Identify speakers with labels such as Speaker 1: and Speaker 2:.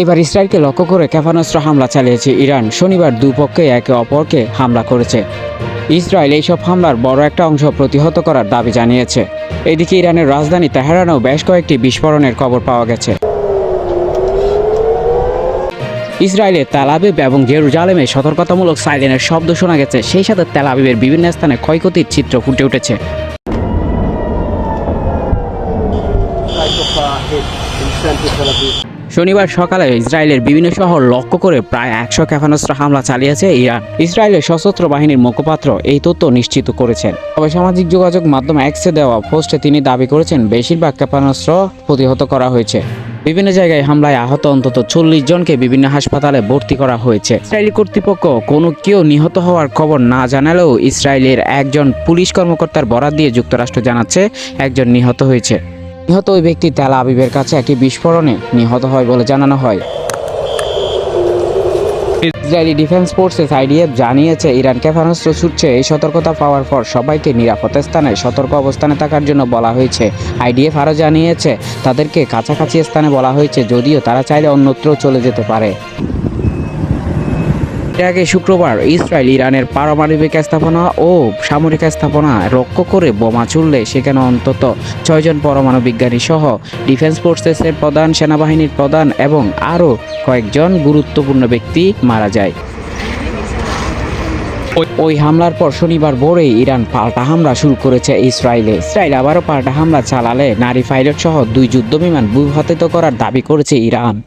Speaker 1: এবার ইসরায়েলকে লক্ষ্য করে ক্ষেপণাস্ত্র হামলা চালিয়েছে ইরান। শনিবার দুপক্ষে একে অপরকে হামলা করেছে। ইসরায়েল এইসব হামলার বড় একটা অংশ প্রতিহত করার দাবি জানিয়েছে। এদিকে ইরানের রাজধানী তেহরানেও বেশ কয়েকটি বিস্ফোরণের খবর পাওয়া গেছে। ইসরায়েলের তেল আবিব এবং জেরুজালেমে সতর্কতামূলক সাইরেনের শব্দ শোনা গেছে। সেই সাথে তেল আবিবের বিভিন্ন স্থানে ক্ষয়ক্ষতির চিত্র ফুটে উঠেছে। শনিবার সকালে ইসরায়েলের বিভিন্ন শহর লক্ষ্য করে প্রায় 100 ক্ষেপণাস্ত্র হামলা চালিয়েছে ইরান। ইসরায়েলের সশস্ত্র বাহিনীর মুখপাত্র এই তথ্য নিশ্চিত করেছেন। তবে সামাজিক যোগাযোগ মাধ্যম এক্সে দেওয়া পোস্টে তিনি দাবি করেছেন বেশিরভাগ ক্ষেপণাস্ত্র প্রতিহত করা হয়েছে। বিভিন্ন জায়গায় হামলায় আহত অন্তত 40 জনকে বিভিন্ন হাসপাতালে ভর্তি করা হয়েছে। ইসরায়েলি কর্তৃপক্ষ কেউ নিহত হওয়ার খবর না জানালেও ইসরায়েলের একজন পুলিশ কর্মকর্তার বরাত দিয়ে যুক্তরাষ্ট্র জানাচ্ছে একজন নিহত হয়েছে। নিহত ওই ব্যক্তি তেল আবিবের কাছে একটি বিস্ফোরণে নিহত হয় বলে জানানো হয়। ইসরায়েলি ডিফেন্স ফোর্সেস আইডিএফ জানিয়েছে ইরান ক্ষেপণাস্ত্র ছুটছে। এই সতর্কতা পাওয়ার পর সবাইকে নিরাপদ স্থানে সতর্ক অবস্থানে থাকার জন্য বলা হয়েছে। আইডিএফ আরও জানিয়েছে তাদেরকে কাছাকাছি স্থানে বলা হয়েছে, যদিও তারা চাইলে অন্যত্র চলে যেতে পারে। এর আগে শুক্রবার ইসরায়েল ইরানের পারমাণবিক স্থাপনা ও সামরিক স্থাপনা লক্ষ্য করে বোমা ছুড়লে সেখানে অন্তত 6 জন পরমাণু বিজ্ঞানী সহ ডিফেন্স ফোর্সেসের প্রধান, সেনাবাহিনীর প্রধান এবং আরও কয়েকজন গুরুত্বপূর্ণ ব্যক্তি মারা যায়। ওই হামলার পর শনিবার ভোরেই ইরান পাল্টা হামলা শুরু করেছে ইসরায়েলে। ইসরায়েল আবারও পাল্টা হামলা চালালে নারী পাইলট সহ 2 যুদ্ধবিমান ভূপাতিত করার দাবি করেছে ইরান।